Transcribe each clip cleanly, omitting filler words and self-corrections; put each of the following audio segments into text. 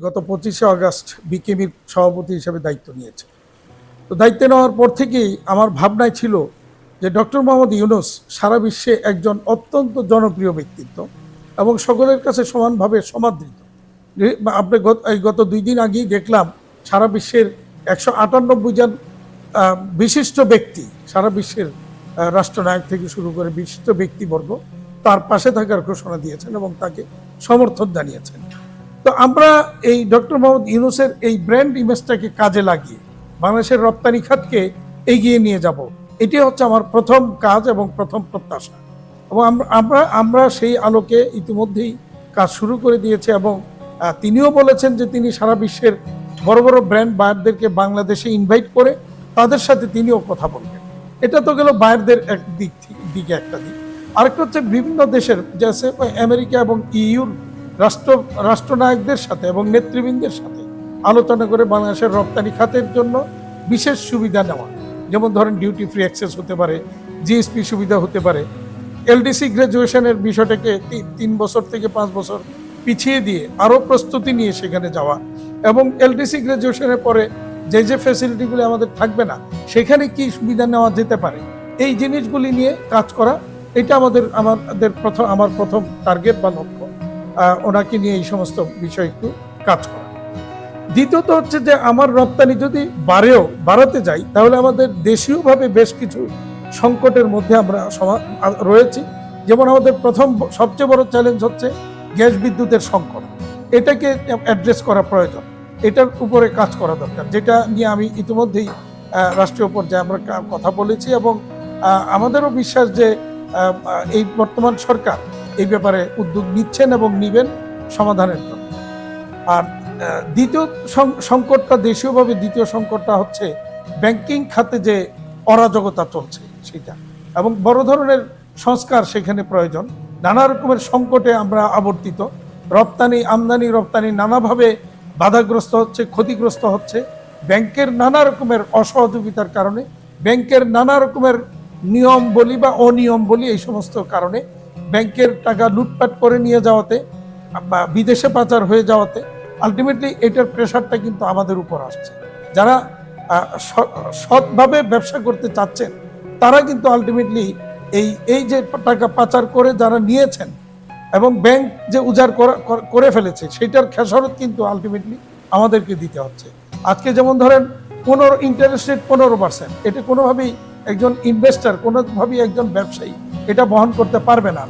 গত 25শে আগস্ট বিকেবির সভাপতি হিসেবে দায়িত্ব নিয়েছে। তো দায়িত্ব নেওয়ার পর থেকেই আমার ভাবনায় ছিল যে ডক্টর মোহাম্মদ ইউনূস সারা বিশ্বে একজন অত্যন্ত জনপ্রিয় ব্যক্তিত্ব এবং সকলের কাছে সমানভাবে সমাদৃত। আপনি গত 2 দিন আগেই দেখলাম সারা বিশ্বের 198 জন বিশিষ্ট ব্যক্তি, সারা বিশ্বের রাষ্ট্রনায়ক থেকে শুরু করে বিশিষ্ট ব্যক্তিবর্গ তার পাশে থাকার ঘোষণা দিয়েছেন এবং তাকে সমর্থন জানিয়েছেন। তো আমরা এই ডক্টর মোহাম্মদ ইউনূসের এই ব্র্যান্ড ইমেজটাকে কাজে লাগিয়ে বাংলাদেশের রপ্তানি খাতকে এগিয়ে নিয়ে যাব, এটি হচ্ছে আমার প্রথম কাজ এবং প্রথম প্রত্যাশা। এবং আমরা সেই আলোকে ইতিমধ্যেই কাজ শুরু করে দিয়েছি এবং তিনিও বলেছেন যে তিনি সারা বিশ্বের বড় বড় ব্র্যান্ড বায়ারদেরকে বাংলাদেশে ইনভাইট করে তাদের সাথে তিনিও কথা বলবেন। এটা তো গেল বায়ারদের এক দিকে একটা দিক। আরেকটা হচ্ছে বিভিন্ন দেশের যেসে আমেরিকা এবং ইউর রাষ্ট্রনায়কদের সাথে এবং নেতৃবৃন্দের সাথে আলোচনা করে বাংলাদেশের রপ্তানি খাতের জন্য বিশেষ সুবিধা নেওয়া, যেমন ধরেন ডিউটি ফ্রি অ্যাক্সেস হতে পারে, জিএসপি সুবিধা হতে পারে, এলডিসি গ্রাজুয়েশনের বিষয়টাকে 3 বছর থেকে 5 বছর পিছিয়ে দিয়ে আরও প্রস্তুতি নিয়ে সেখানে যাওয়া এবং এলডিসি গ্রাজুয়েশনের পরে যে ফ্যাসিলিটিগুলি আমাদের থাকবে না সেখানে কি সুবিধা নেওয়া যেতে পারে, এই জিনিসগুলি নিয়ে কাজ করা, এটা আমার প্রথম টার্গেট বা লক্ষ্য। ওনাকে নিয়ে এই সমস্ত বিষয় একটু কাজ করা। দ্বিতীয়ত হচ্ছে যে আমার রপ্তানি যদি বাড়াতে যাই তাহলে আমাদের দেশীয়ভাবে বেশ কিছু সংকটের মধ্যে আমরা রয়েছি। যেমন আমাদের প্রথম সবচেয়ে বড় চ্যালেঞ্জ হচ্ছে গ্যাস বিদ্যুতের সংকট। এটাকে অ্যাড্রেস করা প্রয়োজন, এটার উপরে কাজ করা দরকার, যেটা নিয়ে আমি ইতিমধ্যেই রাষ্ট্রীয় পর্যায়ে আমরা কথা বলেছি এবং আমাদেরও বিশ্বাস যে এই বর্তমান সরকার এই ব্যাপারে উদ্যোগ নিচ্ছেন এবং নিবেন সমাধানের জন্য। আর দ্বিতীয় সংকটটা হচ্ছে ব্যাংকিং খাতে যে অরাজকতা চলছে সেটা, এবং বড় ধরনের সংস্কার সেখানে প্রয়োজন। নানা রকমের সংকটে আমরা আবর্তিত, আমদানি রপ্তানি নানাভাবে বাধাগ্রস্ত হচ্ছে, ক্ষতিগ্রস্ত হচ্ছে ব্যাংকের নানা রকমের অসহযোগিতার কারণে, ব্যাংকের নানা রকমের নিয়ম বলি বা অনিয়ম বলি, এই সমস্ত কারণে ব্যাংকের টাকা লুটপাট করে নিয়ে যাওয়াতে বা বিদেশে পাচার হয়ে যাওয়াতে আলটিমেটলি এটার প্রেশারটা কিন্তু আমাদের উপর আসছে। যারা সৎভাবে ব্যবসা করতে চাচ্ছেন তারা কিন্তু আলটিমেটলি এই যে টাকা পাচার করে যারা নিয়েছেন এবং ব্যাংক যে উজাড় করে ফেলেছে সেটার খেসারত কিন্তু আলটিমেটলি আমাদেরকে দিতে হচ্ছে। আজকে যেমন ধরেন ইন্টারেস্ট রেট 15%, এটা কোনোভাবেই একজন ইনভেস্টর, কোনোভাবেই একজন ব্যবসায়ী এটা বহন করতে পারবে না।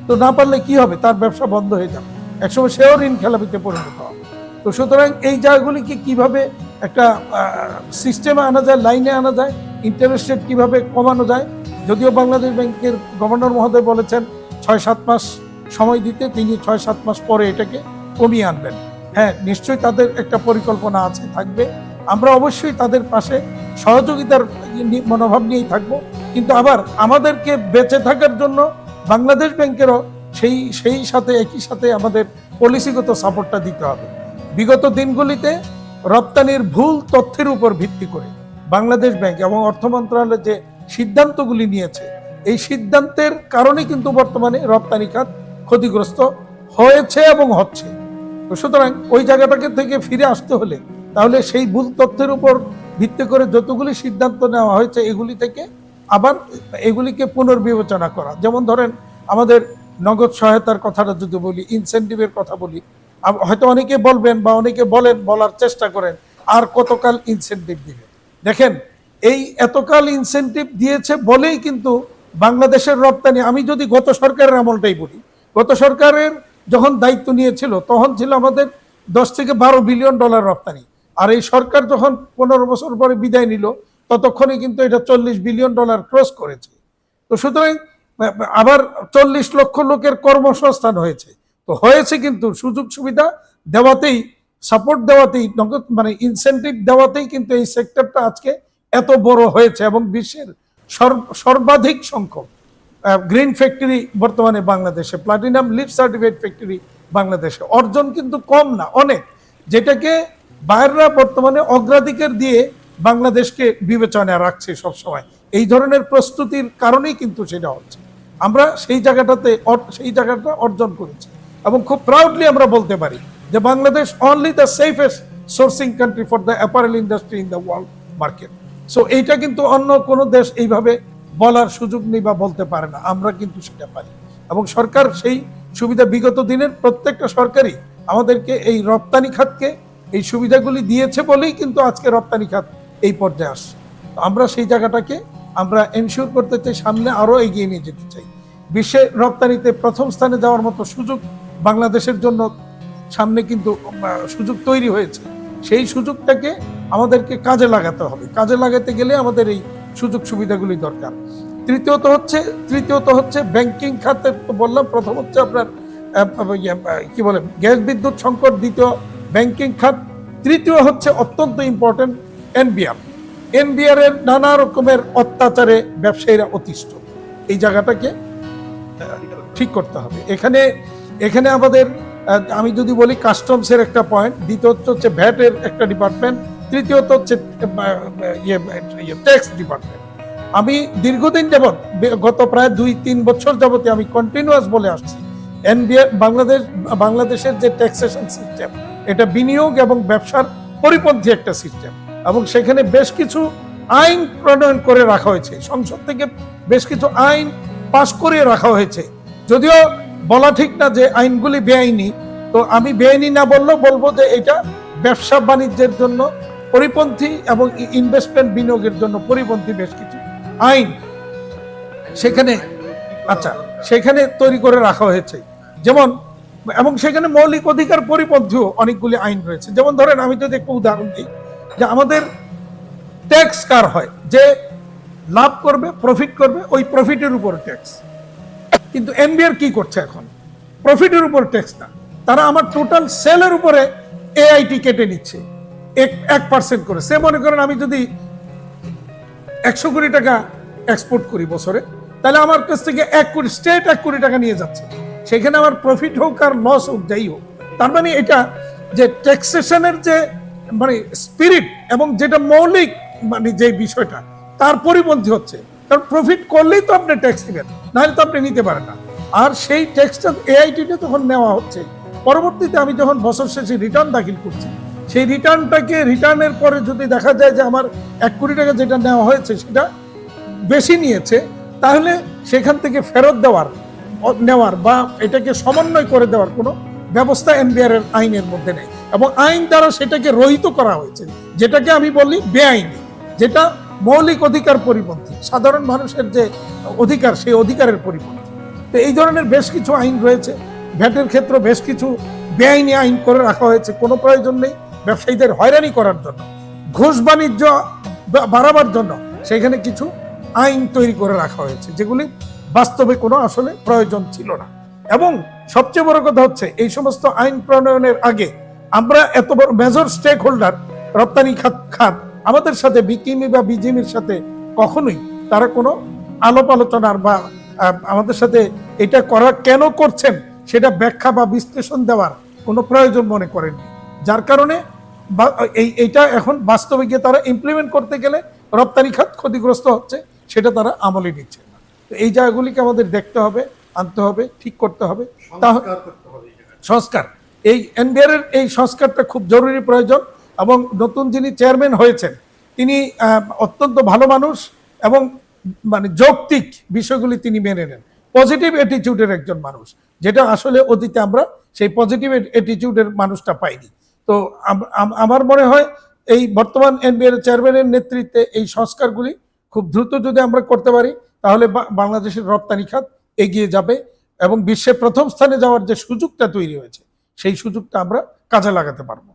তো না পারলে কি হবে, তার ব্যবসা বন্ধ হয়ে যাবে, একসময় সেও ঋণ খেলাপিতে পরিণত হবে। তো সুতরাং এই জায়গাগুলিকে কিভাবে একটা সিস্টেমে আনা যায়, লাইনে আনা যায়, ইন্টারেস্ট রেট কীভাবে কমানো যায়, যদিও বাংলাদেশ ব্যাংকের গভর্নর মহোদয় বলেছেন 6-7 মাস সময় দিতে, তিনি 6-7 মাস পরে এটাকে কমিয়ে আনবেন। হ্যাঁ, নিশ্চয়ই তাদের একটা পরিকল্পনা আছে, থাকবে। আমরা অবশ্যই তাদের পাশে সহযোগিতার মনোভাব নিয়েই থাকবো, কিন্তু আবার আমাদেরকে বেঁচে থাকার জন্য বাংলাদেশ ব্যাংকেরও একই সাথে আমাদের পলিসিগত সাপোর্টটা দিতে হবে। বিগত দিনগুলিতে রপ্তানির ভুল তথ্যের উপর ভিত্তি করে বাংলাদেশ ব্যাংক এবং অর্থ মন্ত্রণালয় যে সিদ্ধান্তগুলি নিয়েছে, এই সিদ্ধান্তের কারণে কিন্তু বর্তমানে রপ্তানি খাত ক্ষতিগ্রস্ত হয়েছে এবং হচ্ছে। তো সুতরাং ওই জায়গাটাকে থেকে ফিরে আসতে হলে তাহলে সেই ভুল তথ্যের উপর ভিত্তি করে যতগুলি সিদ্ধান্ত নেওয়া হয়েছে এগুলি থেকে আবার এগুলিকে পুনর্বিবেচনা করা। যেমন ধরেন আমাদের নগদ সহায়তার কথাটা যদি বলি, ইনসেন্টিভের কথা বলি, হয়তো অনেকে বলবেন বা অনেকে বলার চেষ্টা করেন আর কতকাল ইনসেন্টিভ দিবে। দেখেন, এই এতকাল ইনসেন্টিভ দিয়েছে বলেই কিন্তু বাংলাদেশের রপ্তানি, আমি যদি গত সরকারের আমলটাই বলি, গত সরকারের যখন দায়িত্ব নিয়েছিল তখন ছিল আমাদের 10 থেকে 12 বিলিয়ন ডলার রপ্তানি, আর এই সরকার যখন 15 বছর পরে বিদায় নিল ততক্ষণে কিন্তু এটা 40 বিলিয়ন ডলার ক্রস করেছে। তো সুতরাং আবার 40 লক্ষ লোকের কর্মসংস্থান হয়েছে। তো হয়েছে কিন্তু সুযোগ সুবিধা দেওয়াতেই, সাপোর্ট দেওয়াতেই, ইনসেন্টিভ দেওয়াতেই কিন্তু এই সেক্টরটা আজকে এত বড় হয়েছে এবং বিশ্বের সর্বাধিক সংখ্যক গ্রিন ফ্যাক্টরি বর্তমানে বাংলাদেশে, প্লাটিনাম লিড সার্টিফাইড ফ্যাক্টরি বাংলাদেশে। অর্জন কিন্তু কম না, অনেক, যেটাকে বাইরেরা বর্তমানে অগ্রাধিকার দিয়ে বাংলাদেশকে বিবেচনায় রাখছে সবসময়। এই ধরনের প্রস্তুতির কারণেই কিন্তু সেটা হচ্ছে। আমরা সেই জায়গাটা অর্জন করেছি এবং খুব প্রাউডলি আমরা বলতে পারি যে Bangladesh only the safest sourcing country for the apparel industry in the world market. So এইটা কিন্তু অন্য কোনো দেশ এইভাবে বলার সুযোগ নেই বা বলতে পারে না, আমরা কিন্তু সেটা পারি। এবং সরকার সেই সুবিধা, বিগত দিনের প্রত্যেকটা সরকারই আমাদেরকে এই রপ্তানি খাতকে এই সুবিধাগুলি দিয়েছে বলেই কিন্তু আজকে রপ্তানি খাত এই পর্যায়ে আসছে। আমরা সেই জায়গাটাকে আমরা এনশিওর করতে চাই, সামনে আরো এগিয়ে নিয়ে যেতে চাই। বিশ্বের রপ্তানিতে প্রথম স্থানে যাওয়ার মতো সুযোগ বাংলাদেশের জন্য সামনে কিন্তু সুযোগ তৈরি হয়েছে। সেই সুযোগটাকে আমাদেরকে কাজে লাগাতে হবে। কাজে লাগাতে গেলে আমাদের এই সুযোগ সুবিধাগুলি দরকার। তৃতীয়ত হচ্ছে ব্যাংকিং খাতে বললাম, প্রথম হচ্ছে আপনার কি বলে গ্যাস বিদ্যুৎ সংকট, দ্বিতীয় ব্যাংকিং খাত, তৃতীয় হচ্ছে অত্যন্ত ইম্পর্টেন্ট এনবিআর এর নানা রকমের অত্যাচারে ব্যবসায়ীরা অতিষ্ঠ। এই জায়গাটাকে ঠিক করতে হবে। এখানে আমাদের আমি যদি বলি কাস্টমসের একটা পয়েন্ট, দ্বিতীয়ত হচ্ছে ভ্যাট এর একটা ডিপার্টমেন্ট, তৃতীয়ত হচ্ছে ট্যাক্স ডিপার্টমেন্ট। আমি দীর্ঘদিন যাবৎ, গত প্রায় 2-3 বছর যাবতে আমি কন্টিনিউয়াস বলে আসছি, এনবিআর বাংলাদেশের যে ট্যাক্সেশন সিস্টেম, এটা বিনিয়োগ এবং ব্যবসার পরিপন্থী একটা সিস্টেম, এবং সেখানে বেশ কিছু আইন প্রণয়ন করে রাখা হয়েছে। সংসদ থেকে বেশ কিছু আইন পাশ করিয়ে রাখা হয়েছে। যদিও বলা ঠিক না যে আইনগুলি বেআইনি, তো আমি বেআইনি না বললেও বলবো যে এটা ব্যবসা বাণিজ্যের জন্য পরিপন্থী এবং ইনভেস্টমেন্ট বিনিয়োগের জন্য পরিপন্থী বেশ কিছু আইন সেখানে তৈরি করে রাখা হয়েছে। যেমন, এবং সেখানে মৌলিক অধিকার পরিপন্থীও অনেকগুলি আইন রয়েছে। যেমন ধরেন, আমি যদি একটু উদাহরণ দিই, যে আমাদের ট্যাক্স কার হয়, যে লাভ করবে, প্রফিট করবে, ওই প্রফিটের উপর ট্যাক্স। কিন্তু এনবিআর কি করছে এখন? প্রফিটের উপর ট্যাক্স না, তারা আমার টোটাল সেলের উপরে এআইটি কেটে নিচ্ছে 1% করে। সে মনে করেন আমি যদি 100 কোটি টাকা এক্সপোর্ট করি বছরে, তাহলে আমার কাছ থেকে 1 কোটি, স্টেট 1 কোটি টাকা নিয়ে যাচ্ছে। সেখানে আমার প্রফিট হোক আর লস হোক, যাই হোক, তার মানে এটা যে ট্যাক্সেশনের যে মানে স্পিরিট এবং যেটা মৌলিক মানে যে বিষয়টা, তার পরিপন্থী হচ্ছে। কারণ প্রফিট করলেই তো আপনি ট্যাক্স দিবেন, নাহলে তো আপনি নিতে পারেন না। আর সেই ট্যাক্সটা এআইটিতে তখন নেওয়া হচ্ছে। পরবর্তীতে আমি যখন বছর শেষে রিটার্ন দাখিল করছি, সেই রিটার্নের পরে যদি দেখা যায় যে আমার 1 কোটি টাকা যেটা নেওয়া হয়েছে সেটা বেশি নিয়েছে, তাহলে সেখান থেকে ফেরত নেওয়ার বা এটাকে সমন্বয় করে দেওয়ার কোনো ব্যবস্থা এনবিআর এর আইনের মধ্যে নেই, এবং আইন দ্বারা সেটাকে রহিত করা হয়েছে, যেটাকে আমি বলি বেআইনি, যেটা মৌলিক অধিকার পরিপন্থী, সাধারণ মানুষের যে অধিকার, সেই অধিকারের পরিপন্থী। তো এই ধরনের বেশ কিছু আইন রয়েছে। ভ্যাটের ক্ষেত্রে বেশ কিছু বেআইনি আইন করে রাখা হয়েছে, কোনো প্রয়োজন নেই ব্যবসায়ীদের হয়রানি করার জন্য, ঘুষ বাণিজ্য বাড়াবার জন্য সেখানে কিছু আইন তৈরি করে রাখা হয়েছে, যেগুলি বাস্তবে কোনো আসলে প্রয়োজন ছিল না। এবং সবচেয়ে বড় কথা হচ্ছে, এই সমস্ত আইন প্রণয়নের আগে আমরা এত বড় মেজর স্টেক হোল্ডার রপ্তানি খাত আমাদের সাথে বিকিমি বা বিজিমির সাথে কখনোই তারা কোনো আলাপ আলোচনার বা আমাদের সাথে এটা করা কেন করছেন সেটা ব্যাখ্যা বা বিশ্লেষণ দেওয়ার কোনো প্রয়োজন মনে করেননি। যার কারণে এইটা এখন বাস্তবে গিয়ে তারা ইমপ্লিমেন্ট করতে গেলে রপ্তানি খাত ক্ষতিগ্রস্ত হচ্ছে, সেটা তারা আমলে নিচ্ছে না। তো এই জায়গাগুলিকে আমাদের দেখতে হবে, আনতে হবে, ঠিক করতে হবে। সংস্কার, এই এনবিআর এর এই সংস্কারটা খুব জরুরি প্রয়োজন। এবং নতুন যিনি চেয়ারম্যান হয়েছেন, তিনি অত্যন্ত ভালো মানুষ এবং মানে যৌক্তিক বিষয়গুলি তিনি মেনে নেন, পজিটিভ অ্যাটিটিউডের একজন মানুষ, যেটা আসলে অতীতে আমরা সেই পজিটিভ অ্যাটিটিউডের মানুষটা পাইনি। তো আমার মনে হয় এই বর্তমান এনবিআর চেয়ারম্যানের নেতৃত্বে এই সংস্কারগুলি খুব দ্রুত যদি আমরা করতে পারি, তাহলে বাংলাদেশের রপ্তানি খাত এগিয়ে যাবে এবং বিশ্বের প্রথম স্থানে যাওয়ার যে সুযোগটা তৈরি হয়েছে, সেই সুযোগটা আমরা কাজে লাগাতে পারবো।